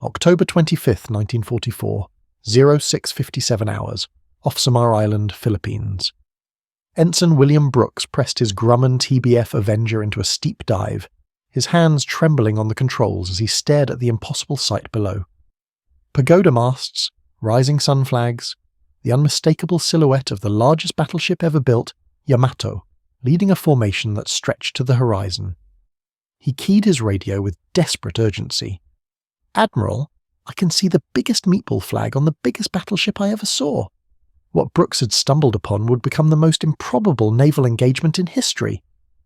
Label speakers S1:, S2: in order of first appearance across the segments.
S1: October 25th, 1944, 06:57 hours, off Samar Island, Philippines. Ensign William Brooks pressed his Grumman TBF Avenger into a steep dive, his hands trembling on the controls as he stared at the impossible sight below. Pagoda masts, rising sun flags, the unmistakable silhouette of the largest battleship ever built, Yamato, leading a formation that stretched to the horizon. He keyed his radio with desperate urgency. "Admiral, I can see the biggest meatball flag on the biggest battleship I ever saw." What Brooks had stumbled upon would become the most improbable naval engagement in history,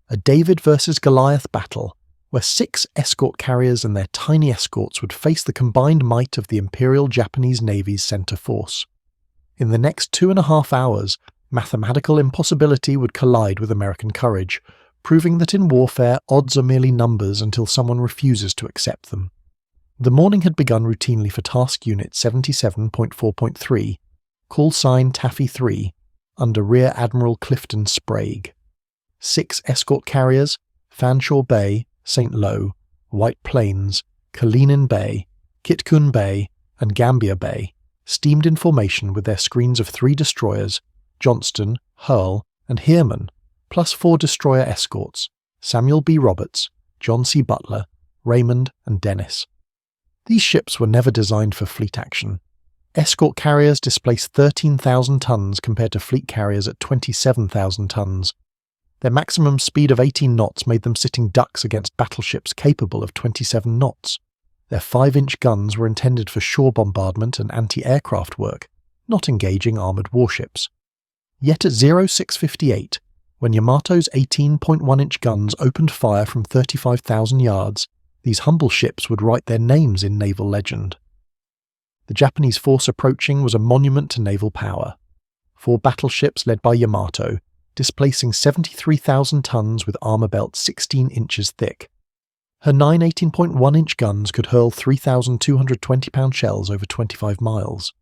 S1: a David versus Goliath battle, where 6 escort carriers and their tiny escorts would face the combined might of the Imperial Japanese Navy's center force. In the next 2.5 hours, mathematical impossibility would collide with American courage, proving that in warfare odds are merely numbers until someone refuses to accept them. The morning had begun routinely for Task Unit 77.4.3, call sign Taffy 3, under Rear Admiral Clifton Sprague. 6 escort carriers, Fanshawe Bay, St. Lo, White Plains, Kalinin Bay, Kitkun Bay, and Gambia Bay, steamed in formation with their screens of 3 destroyers, Johnston, Hurl, and Heermann, plus 4 destroyer escorts, Samuel B. Roberts, John C. Butler, Raymond, and Dennis. These ships were never designed for fleet action. Escort carriers displaced 13,000 tons compared to fleet carriers at 27,000 tons. Their maximum speed of 18 knots made them sitting ducks against battleships capable of 27 knots. Their 5-inch guns were intended for shore bombardment and anti-aircraft work, not engaging armoured warships. Yet at 06:58, when Yamato's 18.1-inch guns opened fire from 35,000 yards, these humble ships would write their names in naval legend. The Japanese force approaching was a monument to naval power. 4 battleships led by Yamato, displacing 73,000 tons with armour belts 16 inches thick. Her 9 18.1-inch guns could hurl 3,220-pound shells over 25 miles.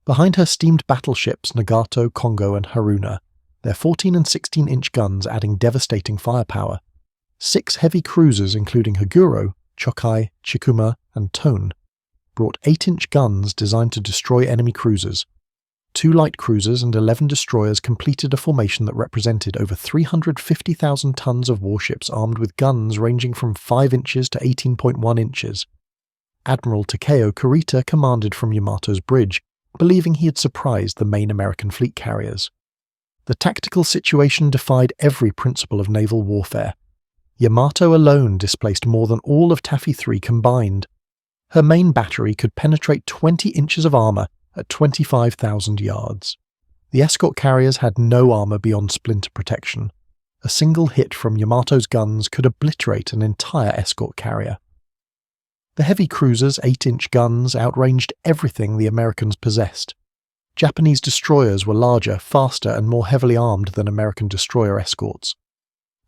S1: Behind her steamed battleships Nagato, Kongo, and Haruna, their 14 and 16-inch guns adding devastating firepower. 6 heavy cruisers including Haguro, Chokai, Chikuma, and Tone brought 8-inch guns designed to destroy enemy cruisers. 2 light cruisers and 11 destroyers completed a formation that represented over 350,000 tons of warships armed with guns ranging from 5 inches to 18.1 inches. Admiral Takeo Kurita commanded from Yamato's bridge, believing he had surprised the main American fleet carriers. The tactical situation defied every principle of naval warfare. Yamato alone displaced more than all of Taffy 3 combined. Her main battery could penetrate 20 inches of armour at 25,000 yards. The escort carriers had no armour beyond splinter protection. A single hit from Yamato's guns could obliterate an entire escort carrier. The heavy cruisers' 8-inch guns outranged everything the Americans possessed. Japanese destroyers were larger, faster, and more heavily armed than American destroyer escorts.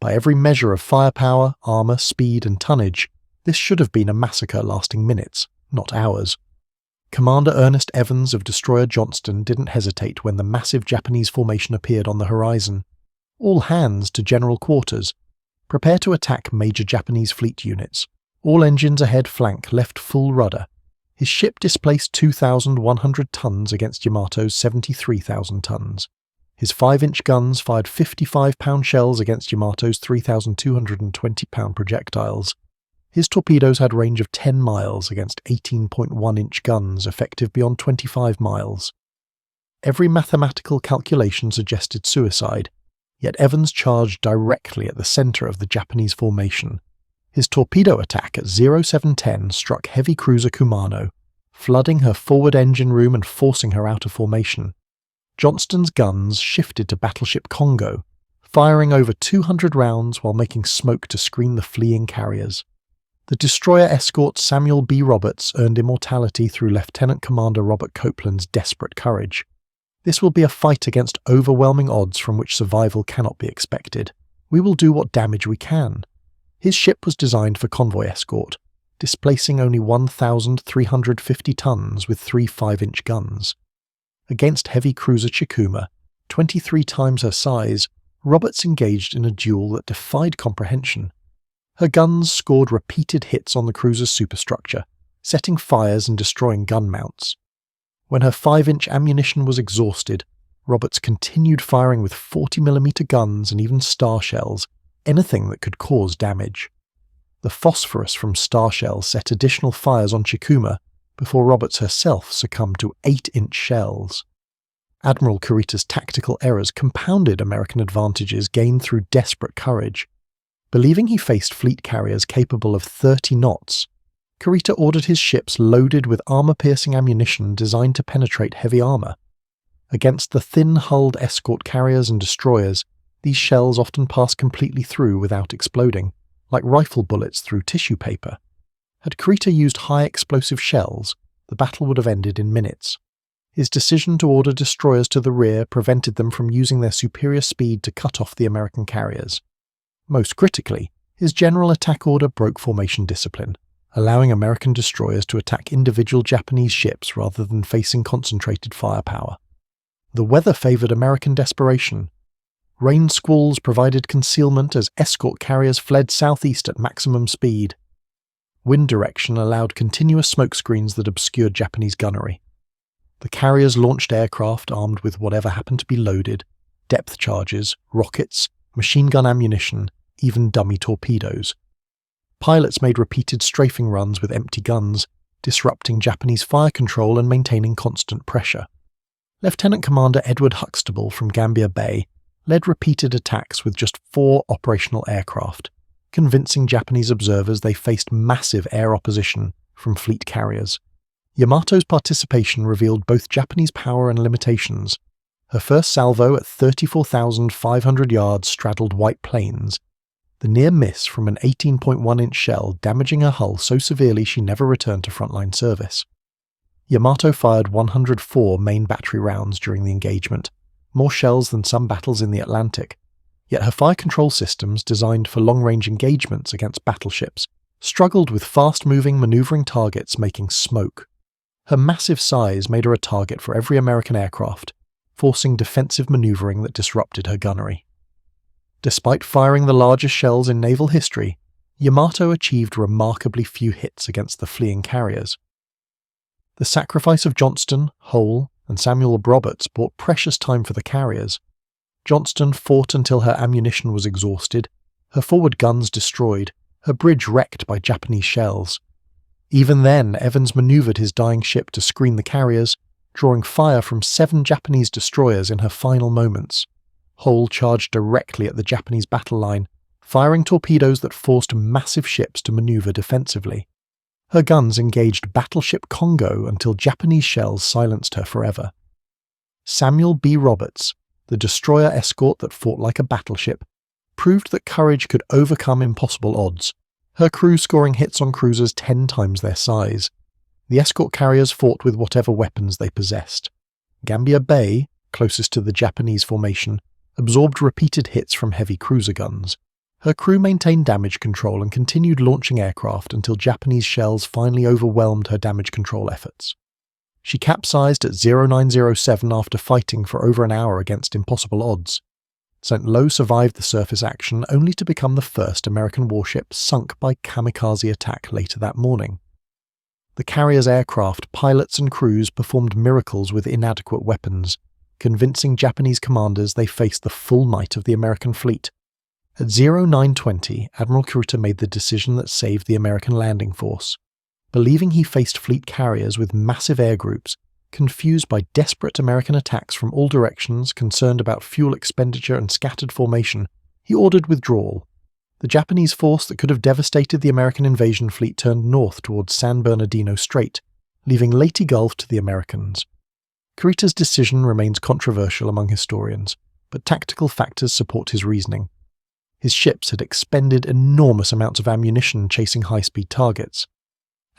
S1: By every measure of firepower, armour, speed, and tonnage, this should have been a massacre lasting minutes, not hours. Commander Ernest Evans of Destroyer Johnston didn't hesitate when the massive Japanese formation appeared on the horizon. All hands to general quarters. Prepare to attack major Japanese fleet units. All engines ahead flank, left full rudder. His ship displaced 2,100 tons against Yamato's 73,000 tons. His 5-inch guns fired 55-pound shells against Yamato's 3,220-pound projectiles. His torpedoes had range of 10 miles against 18.1-inch guns effective beyond 25 miles. Every mathematical calculation suggested suicide, yet Evans charged directly at the centre of the Japanese formation. His torpedo attack at 0710 struck heavy cruiser Kumano, flooding her forward engine room and forcing her out of formation. Johnston's guns shifted to battleship Kongo, firing over 200 rounds while making smoke to screen the fleeing carriers. The destroyer escort Samuel B. Roberts earned immortality through Lieutenant Commander Robert Copeland's desperate courage. This will be a fight against overwhelming odds from which survival cannot be expected. We will do what damage we can. His ship was designed for convoy escort, displacing only 1,350 tons with 3 5-inch guns. Against heavy cruiser Chikuma, 23 times her size, Roberts engaged in a duel that defied comprehension. Her guns scored repeated hits on the cruiser's superstructure, setting fires and destroying gun mounts. When her 5-inch ammunition was exhausted, Roberts continued firing with 40mm guns and even star shells, anything that could cause damage. The phosphorus from star shells set additional fires on Chikuma before Roberts herself succumbed to 8-inch shells. Admiral Kurita's tactical errors compounded American advantages gained through desperate courage. Believing he faced fleet carriers capable of 30 knots, Kurita ordered his ships loaded with armor-piercing ammunition designed to penetrate heavy armor. Against the thin-hulled escort carriers and destroyers, these shells often passed completely through without exploding, like rifle bullets through tissue paper. Had Kurita used high-explosive shells, the battle would have ended in minutes. His decision to order destroyers to the rear prevented them from using their superior speed to cut off the American carriers. Most critically, his general attack order broke formation discipline, allowing American destroyers to attack individual Japanese ships rather than facing concentrated firepower. The weather favored American desperation. Rain squalls provided concealment as escort carriers fled southeast at maximum speed. Wind direction allowed continuous smokescreens that obscured Japanese gunnery. The carriers launched aircraft armed with whatever happened to be loaded, depth charges, rockets, machine gun ammunition, even dummy torpedoes. Pilots made repeated strafing runs with empty guns, disrupting Japanese fire control and maintaining constant pressure. Lieutenant Commander Edward Huxtable from Gambier Bay led repeated attacks with just 4 operational aircraft, convincing Japanese observers they faced massive air opposition from fleet carriers. Yamato's participation revealed both Japanese power and limitations. Her first salvo at 34,500 yards straddled White Plains. The near miss from an 18.1-inch shell damaging her hull so severely she never returned to frontline service. Yamato fired 104 main battery rounds during the engagement, more shells than some battles in the Atlantic, yet her fire control systems, designed for long-range engagements against battleships, struggled with fast-moving, maneuvering targets making smoke. Her massive size made her a target for every American aircraft, forcing defensive maneuvering that disrupted her gunnery. Despite firing the largest shells in naval history, Yamato achieved remarkably few hits against the fleeing carriers. The sacrifice of Johnston, Hull, and Samuel Roberts bought precious time for the carriers. Johnston fought until her ammunition was exhausted, her forward guns destroyed, her bridge wrecked by Japanese shells. Even then, Evans maneuvered his dying ship to screen the carriers, drawing fire from 7 Japanese destroyers in her final moments. Hull charged directly at the Japanese battle line, firing torpedoes that forced massive ships to maneuver defensively. Her guns engaged Battleship Congo until Japanese shells silenced her forever. Samuel B. Roberts, the destroyer escort that fought like a battleship, proved that courage could overcome impossible odds, her crew scoring hits on cruisers 10 times their size. The escort carriers fought with whatever weapons they possessed. Gambier Bay, closest to the Japanese formation, absorbed repeated hits from heavy cruiser guns. Her crew maintained damage control and continued launching aircraft until Japanese shells finally overwhelmed her damage control efforts. She capsized at 0907 after fighting for over an hour against impossible odds. St. Lo survived the surface action only to become the first American warship sunk by kamikaze attack later that morning. The carrier's aircraft, pilots and crews performed miracles with inadequate weapons, convincing Japanese commanders they faced the full might of the American fleet. At 0920, Admiral Kurita made the decision that saved the American landing force. Believing he faced fleet carriers with massive air groups, confused by desperate American attacks from all directions, concerned about fuel expenditure and scattered formation, he ordered withdrawal. The Japanese force that could have devastated the American invasion fleet turned north towards San Bernardino Strait, leaving Leyte Gulf to the Americans. Kurita's decision remains controversial among historians, but tactical factors support his reasoning. His ships had expended enormous amounts of ammunition chasing high-speed targets.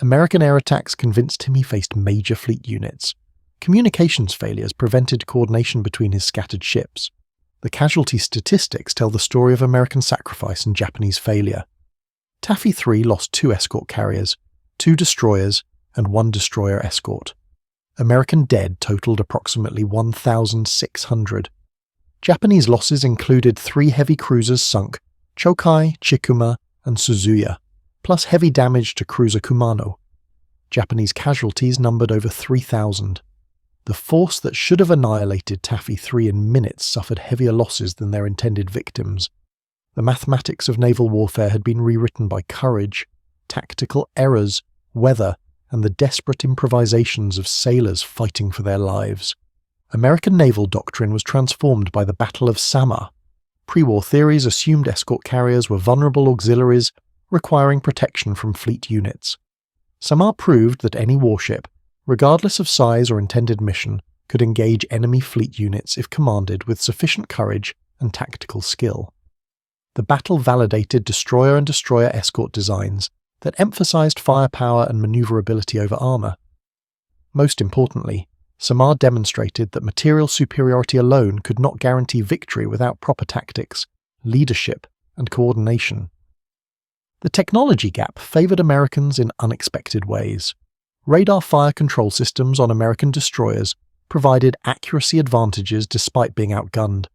S1: American air attacks convinced him he faced major fleet units. Communications failures prevented coordination between his scattered ships. The casualty statistics tell the story of American sacrifice and Japanese failure. Taffy 3 lost 2 escort carriers, 2 destroyers, and 1 destroyer escort. American dead totaled approximately 1,600. Japanese losses included 3 heavy cruisers sunk, Chokai, Chikuma, and Suzuya, plus heavy damage to cruiser Kumano. Japanese casualties numbered over 3,000. The force that should have annihilated Taffy 3 in minutes suffered heavier losses than their intended victims. The mathematics of naval warfare had been rewritten by courage, tactical errors, weather, and the desperate improvisations of sailors fighting for their lives. American naval doctrine was transformed by the Battle of Samar. Pre-war theories assumed escort carriers were vulnerable auxiliaries requiring protection from fleet units. Samar proved that any warship, regardless of size or intended mission, could engage enemy fleet units if commanded with sufficient courage and tactical skill. The battle validated destroyer and destroyer escort designs that emphasized firepower and maneuverability over armor. Most importantly, Samar demonstrated that material superiority alone could not guarantee victory without proper tactics, leadership, and coordination. The technology gap favored Americans in unexpected ways. Radar fire control systems on American destroyers provided accuracy advantages despite being outgunned.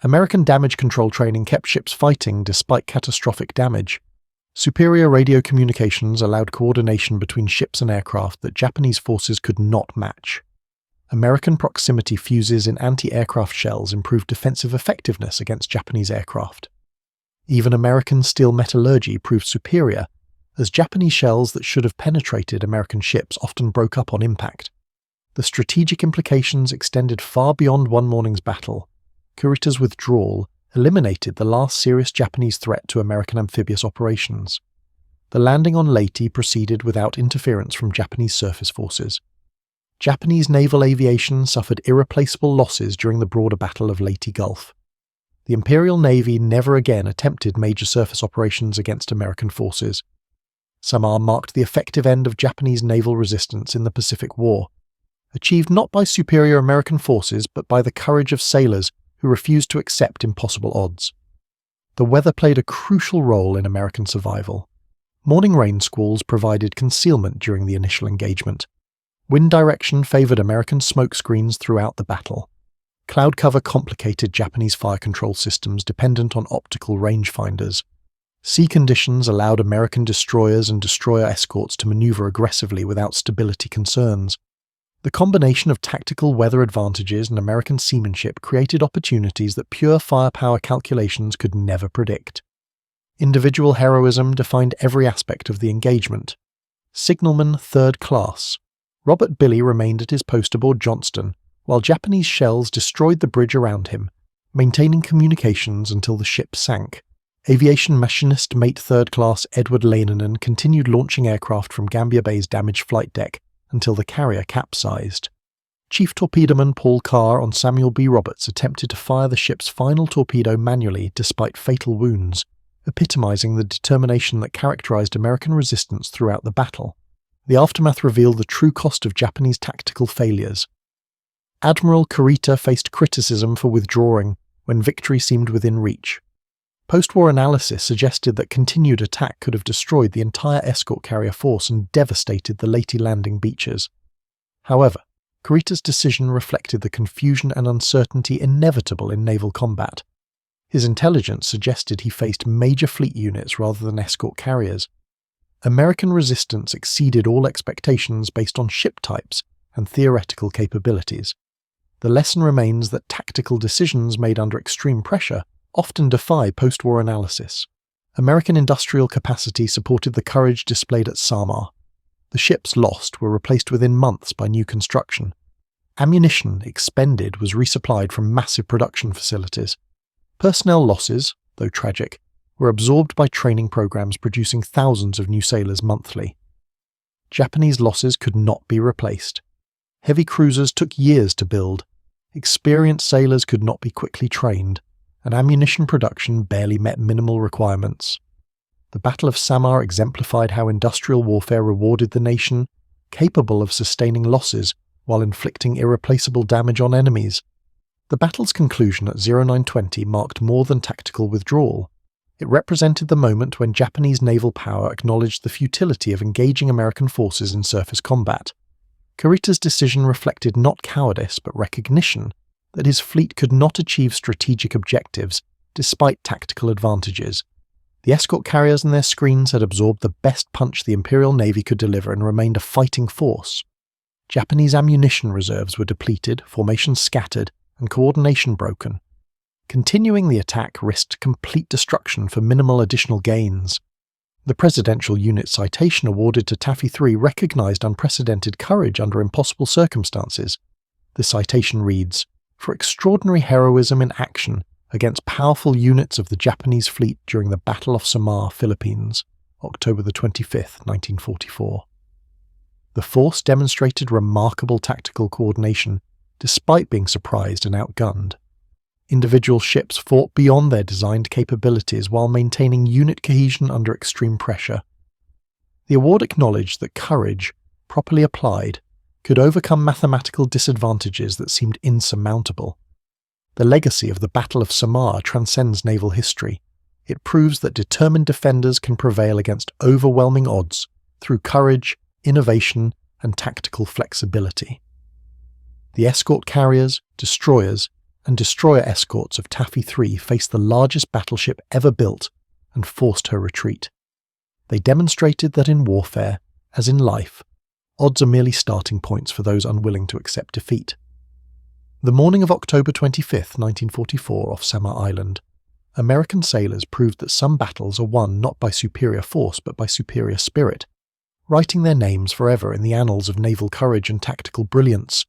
S1: American damage control training kept ships fighting despite catastrophic damage. Superior radio communications allowed coordination between ships and aircraft that Japanese forces could not match. American proximity fuses in anti-aircraft shells improved defensive effectiveness against Japanese aircraft. Even American steel metallurgy proved superior, as Japanese shells that should have penetrated American ships often broke up on impact. The strategic implications extended far beyond one morning's battle. Kurita's withdrawal eliminated the last serious Japanese threat to American amphibious operations. The landing on Leyte proceeded without interference from Japanese surface forces. Japanese naval aviation suffered irreplaceable losses during the broader Battle of Leyte Gulf. The Imperial Navy never again attempted major surface operations against American forces. Samar marked the effective end of Japanese naval resistance in the Pacific War, achieved not by superior American forces but by the courage of sailors who refused to accept impossible odds. The weather played a crucial role in American survival. Morning rain squalls provided concealment during the initial engagement. Wind direction favored American smoke screens throughout the battle. Cloud cover complicated Japanese fire control systems dependent on optical rangefinders. Sea conditions allowed American destroyers and destroyer escorts to maneuver aggressively without stability concerns. The combination of tactical weather advantages and American seamanship created opportunities that pure firepower calculations could never predict. Individual heroism defined every aspect of the engagement. Signalman third class. Robert Billy remained at his post aboard Johnston, while Japanese shells destroyed the bridge around him, maintaining communications until the ship sank. Aviation machinist mate third class Edward Leinanen continued launching aircraft from Gambier Bay's damaged flight deck until the carrier capsized. Chief torpedoman Paul Carr on Samuel B. Roberts attempted to fire the ship's final torpedo manually despite fatal wounds, epitomizing the determination that characterized American resistance throughout the battle. The aftermath revealed the true cost of Japanese tactical failures. Admiral Kurita faced criticism for withdrawing when victory seemed within reach. Post-war analysis suggested that continued attack could have destroyed the entire escort carrier force and devastated the Leyte landing beaches. However, Kurita's decision reflected the confusion and uncertainty inevitable in naval combat. His intelligence suggested he faced major fleet units rather than escort carriers. American resistance exceeded all expectations based on ship types and theoretical capabilities. The lesson remains that tactical decisions made under extreme pressure often defy post-war analysis. American industrial capacity supported the courage displayed at Samar. The ships lost were replaced within months by new construction. Ammunition expended was resupplied from massive production facilities. Personnel losses, though tragic, were absorbed by training programs producing thousands of new sailors monthly. Japanese losses could not be replaced. Heavy cruisers took years to build. Experienced sailors could not be quickly trained, and ammunition production barely met minimal requirements. The Battle of Samar exemplified how industrial warfare rewarded the nation, capable of sustaining losses while inflicting irreplaceable damage on enemies. The battle's conclusion at 0920 marked more than tactical withdrawal. It represented the moment when Japanese naval power acknowledged the futility of engaging American forces in surface combat. Kurita's decision reflected not cowardice but recognition that his fleet could not achieve strategic objectives despite tactical advantages. The escort carriers and their screens had absorbed the best punch the Imperial Navy could deliver and remained a fighting force. Japanese ammunition reserves were depleted, formations scattered, and coordination broken. Continuing the attack risked complete destruction for minimal additional gains. The Presidential Unit Citation awarded to Taffy III recognized unprecedented courage under impossible circumstances. The citation reads, "For extraordinary heroism in action against powerful units of the Japanese fleet during the Battle of Samar, Philippines, October 25, 1944. The force demonstrated remarkable tactical coordination despite being surprised and outgunned. Individual ships fought beyond their designed capabilities while maintaining unit cohesion under extreme pressure. The award acknowledged that courage, properly applied, could overcome mathematical disadvantages that seemed insurmountable. The legacy of the Battle of Samar transcends naval history. It proves that determined defenders can prevail against overwhelming odds through courage, innovation, and tactical flexibility. The escort carriers, destroyers, and destroyer escorts of Taffy III faced the largest battleship ever built and forced her retreat. They demonstrated that in warfare, as in life, odds are merely starting points for those unwilling to accept defeat. The morning of October 25, 1944, off Samar Island, American sailors proved that some battles are won not by superior force but by superior spirit, writing their names forever in the annals of naval courage and tactical brilliance.